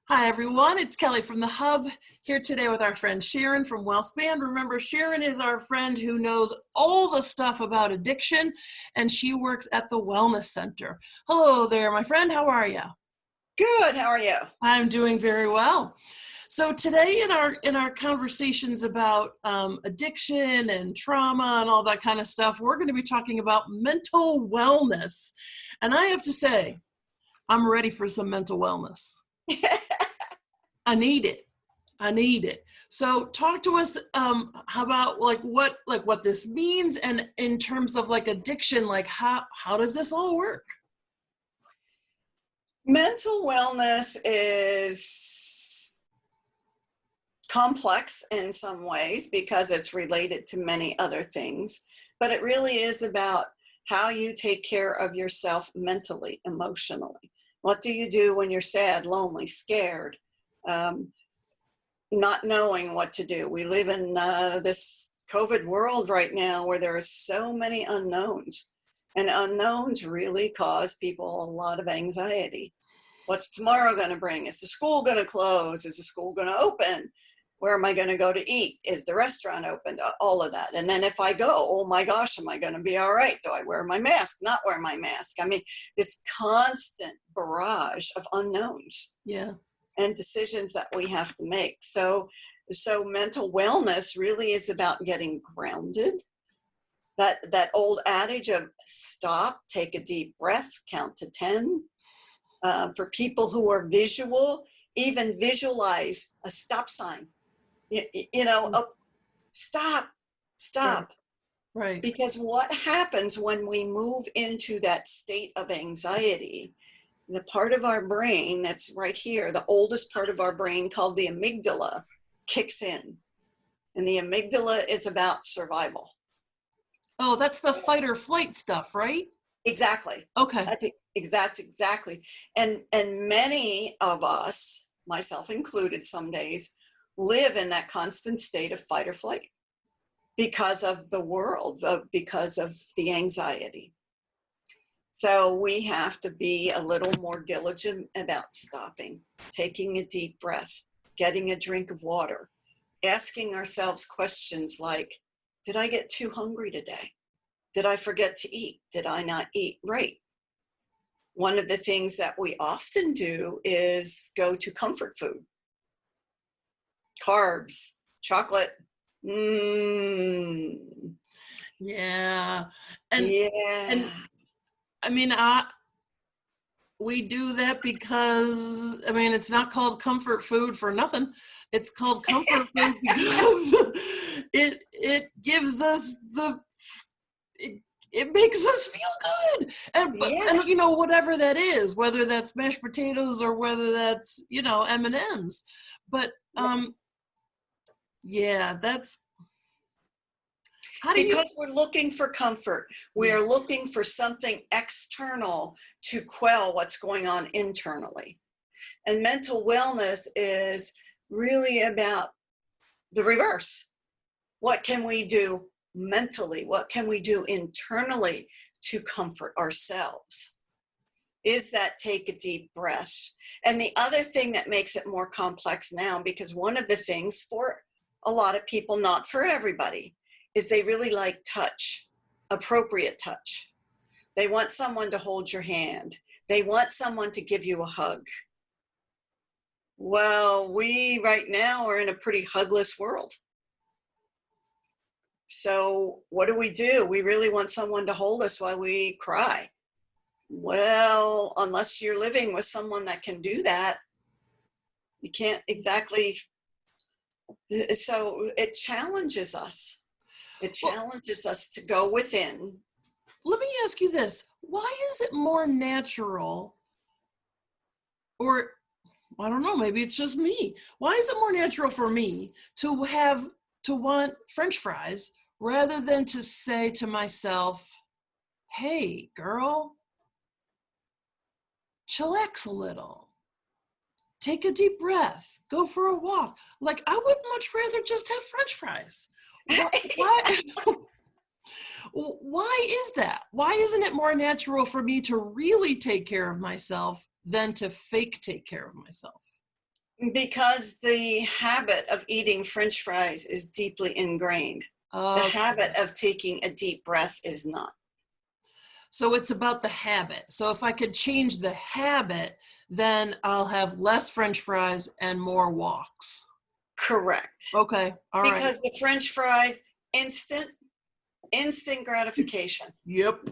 Hi everyone, it's Kelly from the Hub here today with our friend Sharon from WellSpan. Remember, Sharon is our friend who knows all the stuff about addiction, and she works at the Wellness Center. Hello there, my friend. How are you? Good. How are you? I'm doing very well. So today in our conversations about addiction and trauma and all that kind of stuff, we're going to be talking about mental wellness. And I have to say, I'm ready for some mental wellness. I need it. I need it. So talk to us how about what this means, and in terms of like addiction, like how does this all work? Mental wellness is complex in some ways because it's related to many other things, but it really is about how you take care of yourself mentally, emotionally. What do you do when you're sad, lonely, scared, not knowing what to do? We live in this COVID world right now where there are so many unknowns, and unknowns really cause people a lot of anxiety. What's tomorrow going to bring? Is the school going to close? Is the school going to open? Where am I going to go to eat? Is the restaurant open? All of that. And then if I go, oh my gosh, am I going to be all right? Do I wear my mask? Not wear my mask? I mean, this constant barrage of unknowns. Yeah. And decisions that we have to make. So mental wellness really is about getting grounded. That old adage of stop, take a deep breath, count to 10. For people who are visual, even visualize a stop sign. Stop. Right. Because what happens when we move into that state of anxiety, the part of our brain that's right here, the oldest part of our brain called the amygdala, kicks in. And the amygdala is about survival. Oh, that's the fight or flight stuff, right? Exactly. Okay. That's exactly. And many of us, myself included some days, live in that constant state of fight or flight because of the world, because of the anxiety. So we have to be a little more diligent about stopping, taking a deep breath, getting a drink of water, asking ourselves questions like, did I get too hungry today? Did I forget to eat? Did I not eat right? One of the things that we often do is go to comfort food, carbs, chocolate. Yeah. And Yeah. I mean, we do that because, I mean, it's not called comfort food for nothing. It's called comfort food because it gives us it makes us feel good. And you know, whatever that is, whether that's mashed potatoes or whether that's, you know, M&Ms. But yeah, that's because we're looking for comfort. We're looking for something external to quell what's going on internally. And mental wellness is really about the reverse. What can we do mentally? What can we do internally to comfort ourselves? Is that take a deep breath. And the other thing that makes it more complex now, because one of the things for a lot of people, not for everybody, is they really like touch, appropriate touch. They want someone to hold your hand. They want someone to give you a hug. Well, we right now are in a pretty hugless world. So what do? We really want someone to hold us while we cry. Well, unless you're living with someone that can do that, you can't exactly. So it challenges us. It challenges us to go within. Let me ask you this. Why is it more natural, or I don't know, maybe it's just me. Why is it more natural for me to want French fries rather than to say to myself, hey, girl, chillax a little. Take a deep breath. Go for a walk. Like, I would much rather just have French fries. Why? Why is that? Why isn't it more natural for me to really take care of myself than to fake take care of myself? Because the habit of eating French fries is deeply ingrained. The Okay. habit of taking a deep breath is not. So it's about the habit. So if I could change the habit, then I'll have less French fries and more walks. Correct. Okay. All right. Because the French fries, instant gratification. Yep.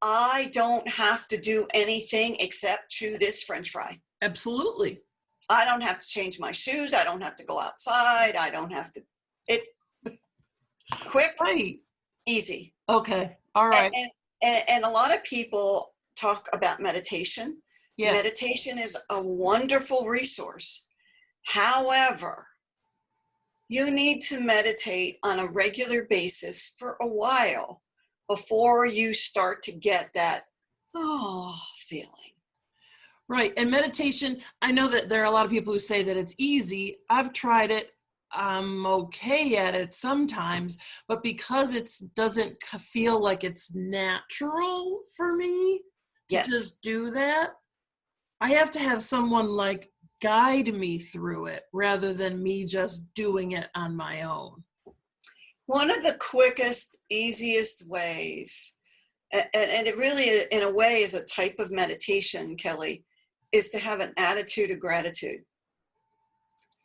I don't have to do anything except chew this French fry. Absolutely. I don't have to change my shoes. I don't have to go outside. I don't have to. It's quick, Right. easy. Okay. All right. And a lot of people talk about meditation. Yeah. Meditation is a wonderful resource. However, you need to meditate on a regular basis for a while before you start to get that feeling. Right. And meditation, I know that there are a lot of people who say that it's easy. I've tried it. I'm okay at it sometimes, but because it doesn't feel like it's natural for me to Yes. just do that, I have to have someone like guide me through it rather than me just doing it on my own. One of the quickest, easiest ways, and it really, in a way, is a type of meditation, Kelly, is to have an attitude of gratitude.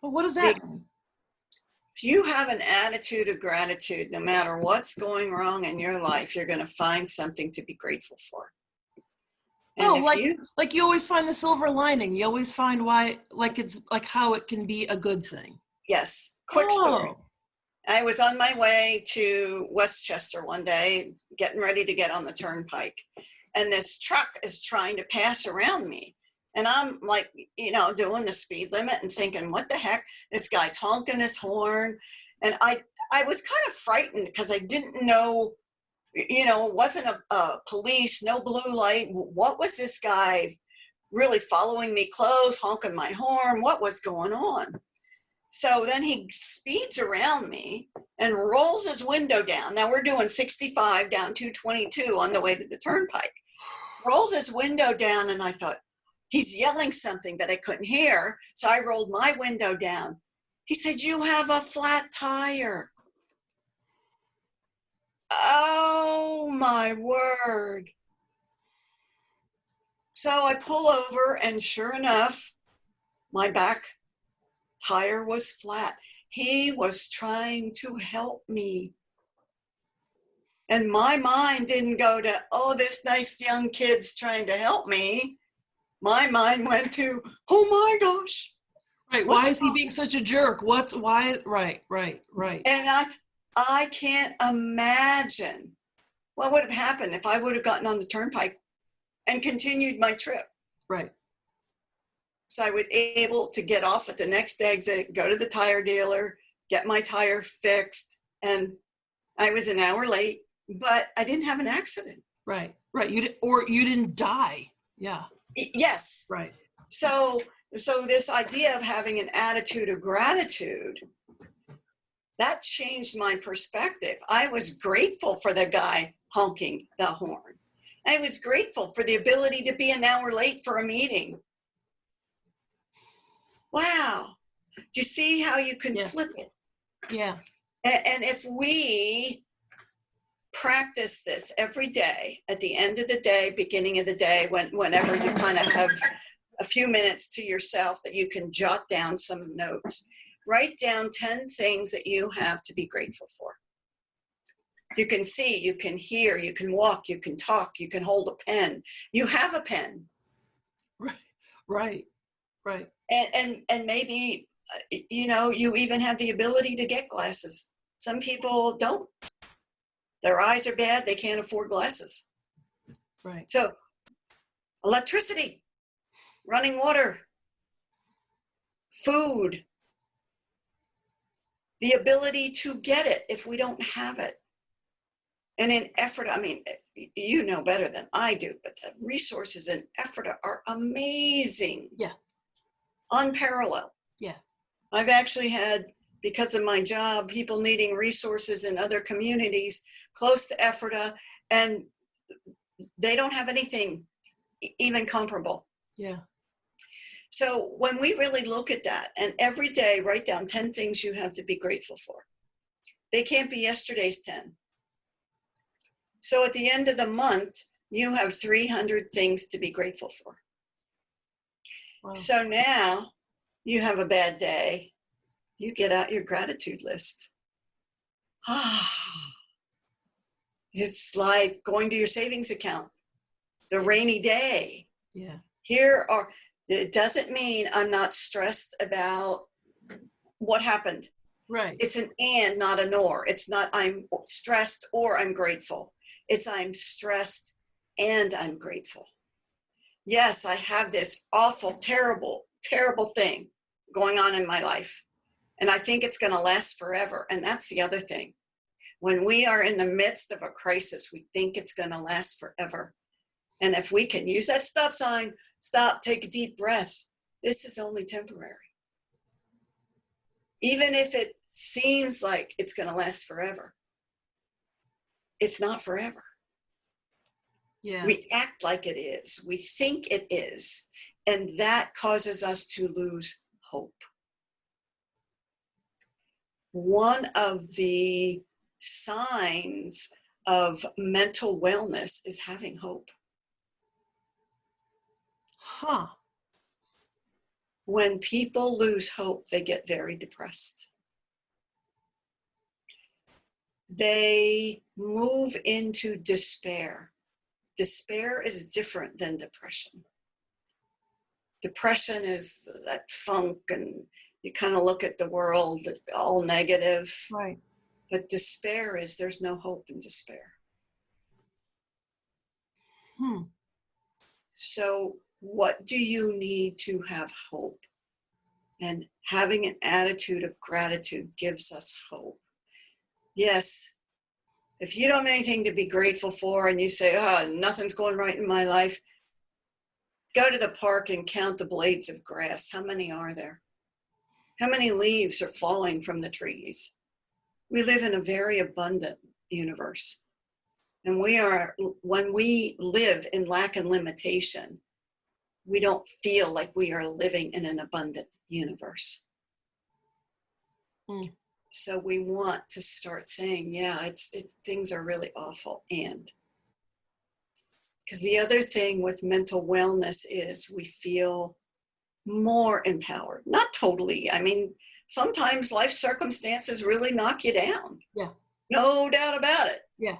Well, what does that mean? If you have an attitude of gratitude, no matter what's going wrong in your life, you're going to find something to be grateful for. And like you always find the silver lining. You always find why, like it's like how it can be a good thing. Yes. Quick story. I was on my way to Westchester one day, getting ready to get on the turnpike, and this truck is trying to pass around me. And I'm like, doing the speed limit and thinking, what the heck? This guy's honking his horn. And I was kind of frightened because I didn't know, it wasn't a police, no blue light. What was this guy really following me close, honking my horn? What was going on? So then he speeds around me and rolls his window down. Now we're doing 65 down 222 on the way to the turnpike. Rolls his window down, and I thought, he's yelling something that I couldn't hear. So I rolled my window down. He said, "You have a flat tire." Oh my word. So I pull over, and sure enough, my back tire was flat. He was trying to help me. And my mind didn't go to, oh, this nice young kid's trying to help me. My mind went to, oh my gosh. Right. Why is he being such a jerk? Why? Right. And I can't imagine what would have happened if I would have gotten on the turnpike and continued my trip. Right. So I was able to get off at the next exit, go to the tire dealer, get my tire fixed, and I was an hour late, but I didn't have an accident. Right. You didn't die. Yeah. Yes. Right. So this idea of having an attitude of gratitude, that changed my perspective. I was grateful for the guy honking the horn. I was grateful for the ability to be an hour late for a meeting. Wow. Do you see how you can flip it? Yeah. And if we practice this every day, at the end of the day, beginning of the day, whenever you kind of have a few minutes to yourself that you can jot down some notes, write down 10 things that you have to be grateful for. You can see, you can hear, you can walk, you can talk, you can hold a pen. You have a pen. Right. And maybe, you even have the ability to get glasses. Some people don't. Their eyes are bad, they can't afford glasses. Right. So electricity, running water, food, the ability to get it if we don't have it. And in Ephrata, you know better than I do, but the resources in Ephrata are amazing. Yeah. Unparalleled. Yeah. I've actually had, because of my job, people needing resources in other communities close to Ephrata, and they don't have anything even comparable. Yeah. So when we really look at that, and every day write down 10 things you have to be grateful for. They can't be yesterday's 10. So at the end of the month, you have 300 things to be grateful for. Wow. So now you have a bad day, you get out your gratitude list. It's like going to your savings account, the rainy day. Yeah. It doesn't mean I'm not stressed about what happened. Right. It's an and, not a nor. It's not I'm stressed or I'm grateful. It's I'm stressed and I'm grateful. Yes, I have this awful, terrible, terrible thing going on in my life. And I think it's going to last forever. And that's the other thing. When we are in the midst of a crisis, we think it's going to last forever. And if we can use that stop sign, stop, take a deep breath. This is only temporary. Even if it seems like it's going to last forever, it's not forever. Yeah. We act like it is. We think it is. And that causes us to lose hope. One of the signs of mental wellness is having hope. Huh. When people lose hope, they get very depressed. They move into despair. Despair is different than depression. Depression is that funk, and you kind of look at the world all negative. Right. But despair is there's no hope in despair. So what do you need to have hope? And having an attitude of gratitude gives us hope. Yes, if you don't have anything to be grateful for and you say, nothing's going right in my life, go to the park and count the blades of grass. How many are there? How many leaves are falling from the trees? We live in a very abundant universe. And when we live in lack and limitation, we don't feel like we are living in an abundant universe. So we want to start saying, things are really awful. And because the other thing with mental wellness is we feel more empowered. Not totally. I mean, sometimes life circumstances really knock you down. Yeah. No doubt about it. Yeah.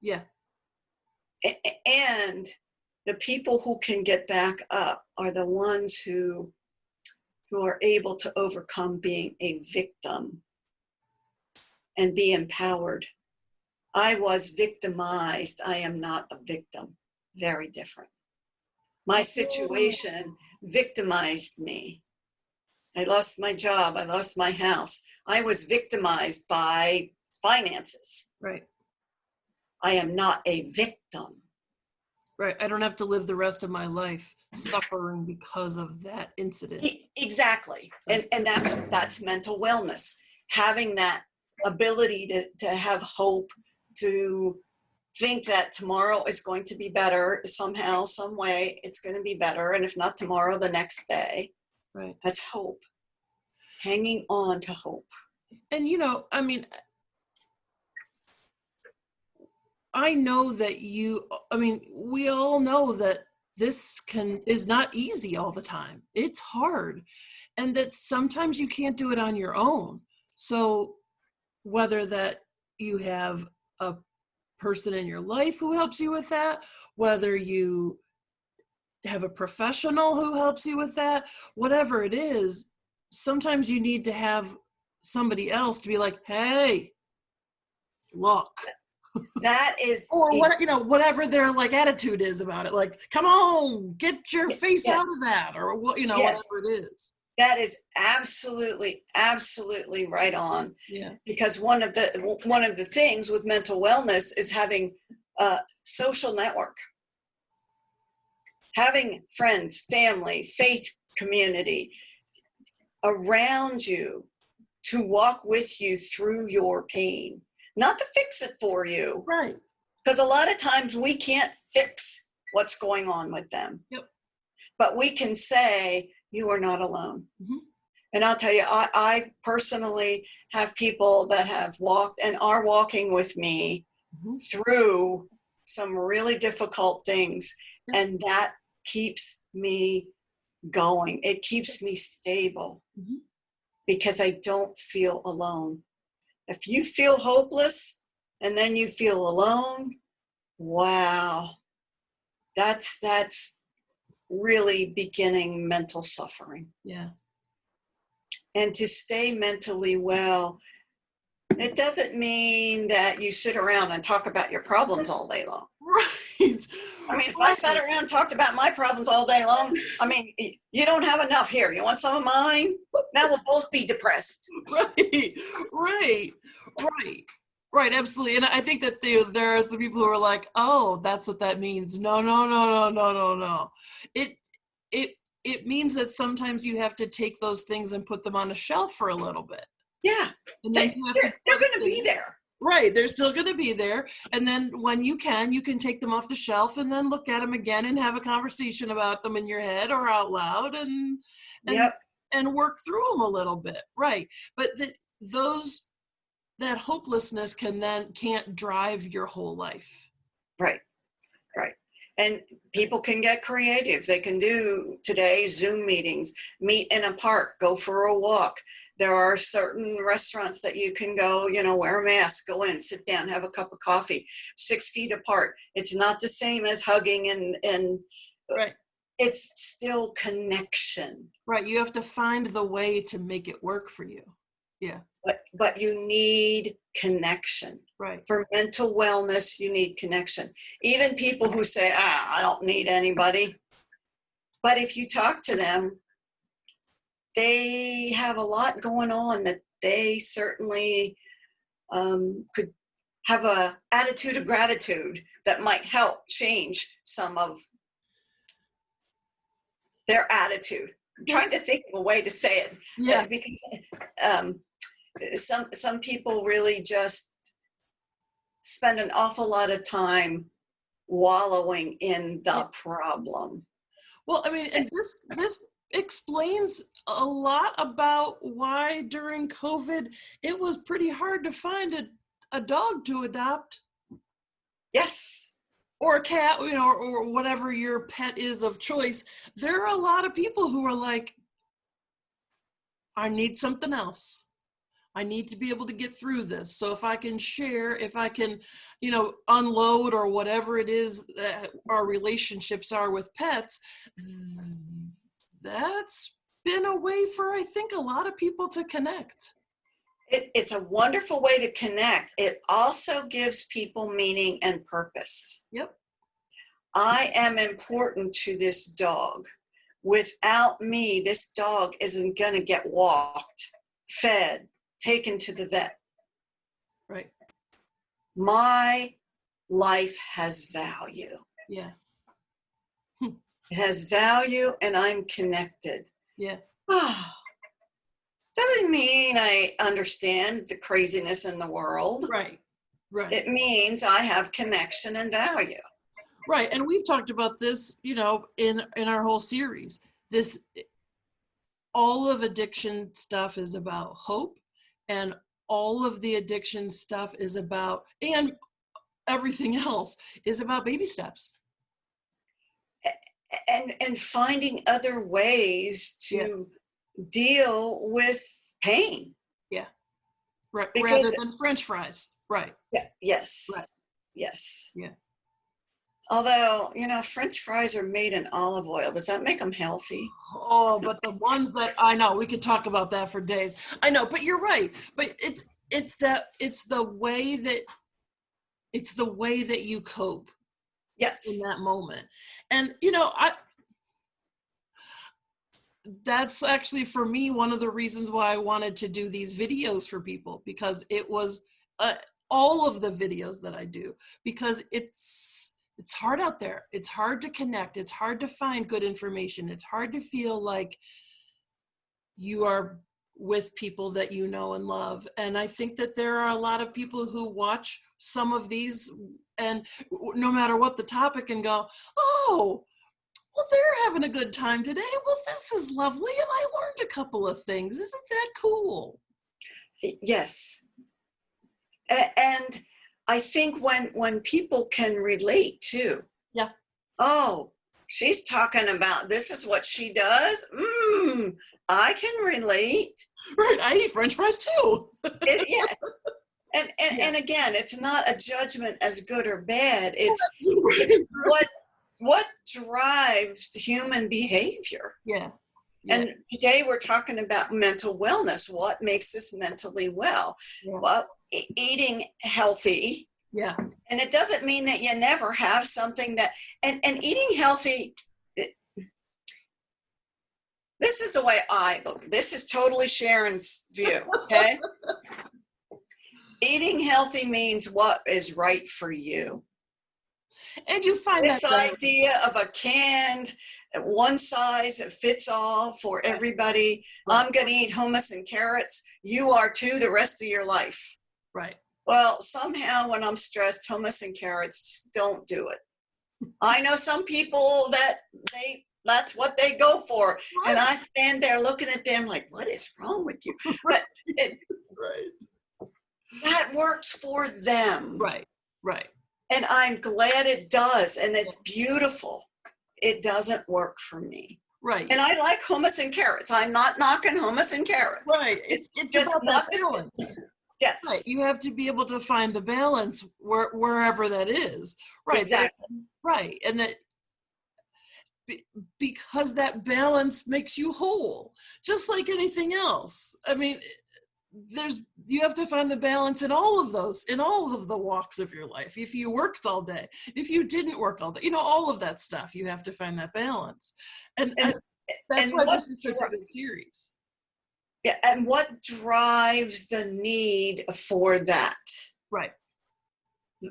Yeah. And the people who can get back up are the ones who are able to overcome being a victim and be empowered. I was victimized. I am not a victim. Very different. My situation victimized me. I lost my job. I lost my house. I was victimized by finances. Right. I am not a victim. Right. I don't have to live the rest of my life suffering because of that incident. Exactly. And that's mental wellness. Having that ability to have hope, to think that tomorrow is going to be better somehow, some way, it's going to be better. And if not tomorrow, the next day. Right. That's hope. Hanging on to hope. And, I know that we all know that this is not easy all the time. It's hard. And that sometimes you can't do it on your own. So whether that you have a person in your life who helps you with that, whether you have a professional who helps you with that, whatever it is, sometimes you need to have somebody else to be like, hey, look. That is, or whatever their attitude is about it. Like, come on, get your face out of that, or whatever it is. That is absolutely, absolutely right on. Yeah. Because one of the things with mental wellness is having a social network, having friends, family, faith community around you to walk with you through your pain, not to fix it for you. Right. Because a lot of times we can't fix what's going on with them. Yep. But we can say, you are not alone. Mhm. And I'll tell you, I personally have people that have walked and are walking with me Mhm. through some really difficult things. Yeah. And that keeps me going. It keeps me stable Mhm. because I don't feel alone. If you feel hopeless and then you feel alone, wow, that's really beginning mental suffering. Yeah. And to stay mentally well, it doesn't mean that you sit around and talk about your problems all day long. Right. I mean, if I sat Right. around and talked about my problems all day long, I mean, you don't have enough here. You want some of mine? Now we'll both be depressed. Right. Right. Right. Right. Absolutely. And I think that there are some people who are like, oh, that's what that means. No, no, no, no, no, no, no. It it it means that sometimes you have to take those things and put them on a shelf for a little bit. Yeah, And then they, you have to they're, do they're other going to be things. there. Right, they're still going to be there. And then when you can take them off the shelf and then look at them again and have a conversation about them in your head or out loud and Yep, and work through them a little bit. Right. But those that hopelessness can't drive your whole life. right, right. And people can get creative. They can do today Zoom meetings, meet in a park, go for a walk. There are certain restaurants that you can go, wear a mask, go in, sit down, have a cup of coffee, 6 feet apart. It's not the same as hugging and Right. it's still connection. Right. You have to find the way to make it work for you. Yeah. But you need connection. Right. For mental wellness, you need connection. Even people who say, I don't need anybody. But if you talk to them, they have a lot going on that they certainly could have a attitude of gratitude that might help change some of their attitude. I'm trying This to think of a way to say it, yeah. because some people really just spend an awful lot of time wallowing in Yeah. the problem. Well, I mean, and this explains a lot about why during COVID it was pretty hard to find a dog to adopt Yes, or a cat, or whatever your pet is of choice. There are a lot of people who are like, I need something else. I need to be able to get through this. So if I can share, if I can, unload or whatever it is that our relationships are with pets, that's been a way for, I think, a lot of people to connect. it's a wonderful way to connect. It also gives people meaning and purpose. Yep. I am important to this dog. Without me, this dog isn't going to get walked, fed, taken to the vet. Right. My life has value. Yeah. It has value and I'm connected. Yeah. Oh, doesn't mean I understand the craziness in the world. Right. Right. It means I have connection and value. Right. And we've talked about this, in our whole series. This all of addiction stuff is about hope, and all of the addiction stuff is about, and everything else is about baby steps. And finding other ways Yeah. to deal with pain. Yeah. Right. Rather Because, than French fries. Right. yes, Right. yes. Yeah. Although, French fries are made in olive oil. Does that make them healthy? Oh, but the ones that I know, we could talk about that for days. I know, but you're right. But it's the way that you cope in Yes. that moment. And that's actually for me one of the reasons why I wanted to do these videos for people, because it was all of the videos that I do, because it's hard out there. It's hard to connect. It's hard to find good information. It's hard to feel like you are with people that you know and love. And I think that there are a lot of people who watch some of these, and no matter what the topic, and go, oh, well, they're having a good time today. Well, this is lovely, and I learned a couple of things. Isn't that cool? Yes. And I think when people can relate too. Yeah. Oh, she's talking about this is what she does. I can relate. Right. I eat French fries too. Yeah. And again, it's not a judgment as good or bad. It's what drives human behavior. Yeah. And today we're talking about mental wellness. What makes us mentally well? Yeah. Well, eating healthy. Yeah. And it doesn't mean that you never have something that, and eating healthy, this is the way I look. This is totally Sharon's view, okay? Eating healthy means what is right for you. And you find This that idea of a canned, one size fits all for everybody. Right. I'm going to eat hummus and carrots. You are too the rest of your life. Right. Well, somehow when I'm stressed, hummus and carrots just don't do it. I know some people that's what they go for. Right. And I stand there looking at them like, what is wrong with you? But that works for them. Right. Right. And I'm glad it does. And it's beautiful. It doesn't work for me. Right. And I like hummus and carrots. I'm not knocking hummus and carrots. Right. It's just about that balance. Yes. Right. You have to be able to find the balance wherever that is. Right. Exactly. Right. And that because that balance makes you whole, just like anything else. I mean, you have to find the balance in all of the walks of your life. If you worked all day, if you didn't work all day, all of that stuff, you have to find that balance. And that's why this is such a good series. Yeah, and what drives the need for that? Right.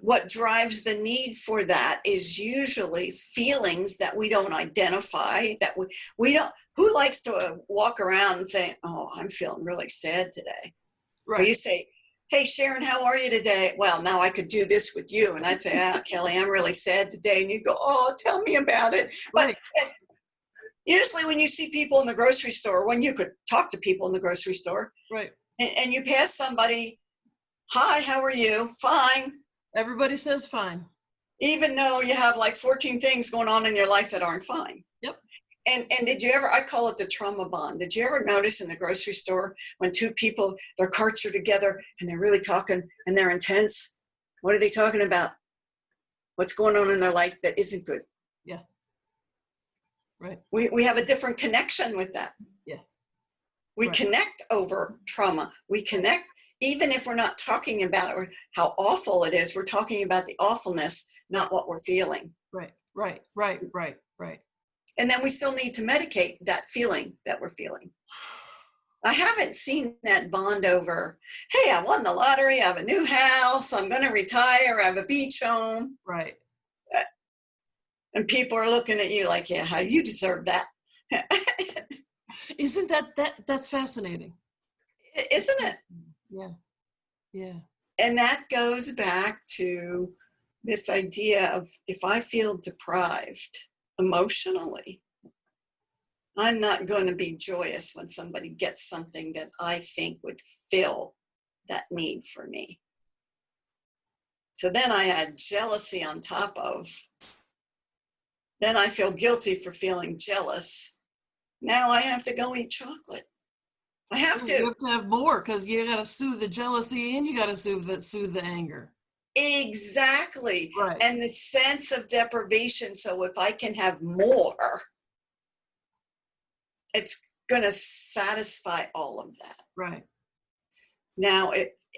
What drives the need for that is usually feelings that we don't identify, that we don't, who likes to walk around and think, oh, I'm feeling really sad today. Right. Or you say, hey, Sharon, how are you today? Well, now I could do this with you. And I'd say, Kelly, I'm really sad today. And you go, oh, tell me about it. Right. But usually when you see people in the grocery store, when you could talk to people in the grocery store, right, and you pass somebody, hi, how are you? Fine. Everybody says fine. Even though you have like 14 things going on in your life that aren't fine. Yep. And did you ever, I call it the trauma bond. Did you ever notice in the grocery store when two people, their carts are together and they're really talking and they're intense? What are they talking about? What's going on in their life that isn't good? Yeah. Right. We have a different connection with that. Yeah. We connect over trauma. We connect, even if we're not talking about it or how awful it is, we're talking about the awfulness, not what we're feeling. Right. And then we still need to medicate that feeling that we're feeling. I haven't seen that bond over, hey, I won the lottery, I have a new house, I'm going to retire, I have a beach home. Right. And people are looking at you like, yeah, how you deserve that. Isn't that's fascinating? Isn't it? Yeah. Yeah. And that goes back to this idea of if I feel deprived emotionally, I'm not going to be joyous when somebody gets something that I think would fill that need for me. So then I add jealousy on top of, then I feel guilty for feeling jealous. Now I have to go eat chocolate. I have to. You have to have more because you got to soothe the jealousy and you got to soothe the anger. Exactly. Right. And the sense of deprivation. So if I can have more, it's going to satisfy all of that. Right. Now,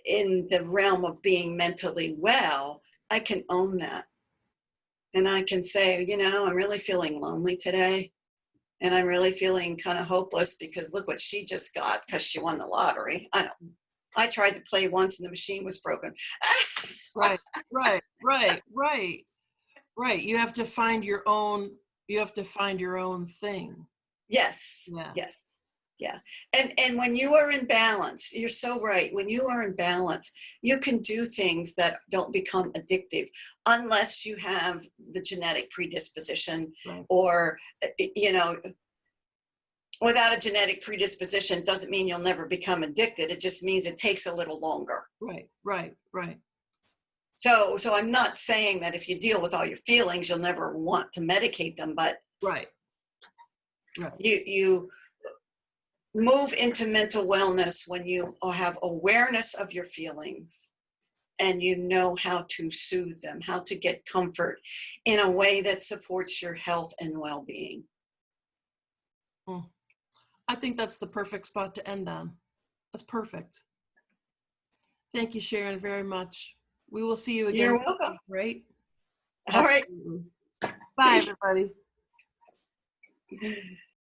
in the realm of being mentally well, I can own that. And I can say, I'm really feeling lonely today. And I'm really feeling kind of hopeless because look what she just got because she won the lottery. I tried to play once and the machine was broken. Right. You have to find your own thing. Yes. Yeah. Yes. Yeah. And when you are in balance, you're so right. When you are in balance, you can do things that don't become addictive unless you have the genetic predisposition, Right. or, you know, without a genetic predisposition doesn't mean you'll never become addicted. It just means it takes a little longer. Right. Right. Right. So I'm not saying that if you deal with all your feelings, you'll never want to medicate them, but Right. Right. you move into mental wellness when you have awareness of your feelings and you know how to soothe them, how to get comfort in a way that supports your health and well-being. Mm. I think that's the perfect spot to end on. That's perfect. Thank you, Sharon, very much. We will see you again. You're welcome. Right? All right. Absolutely. Bye, everybody.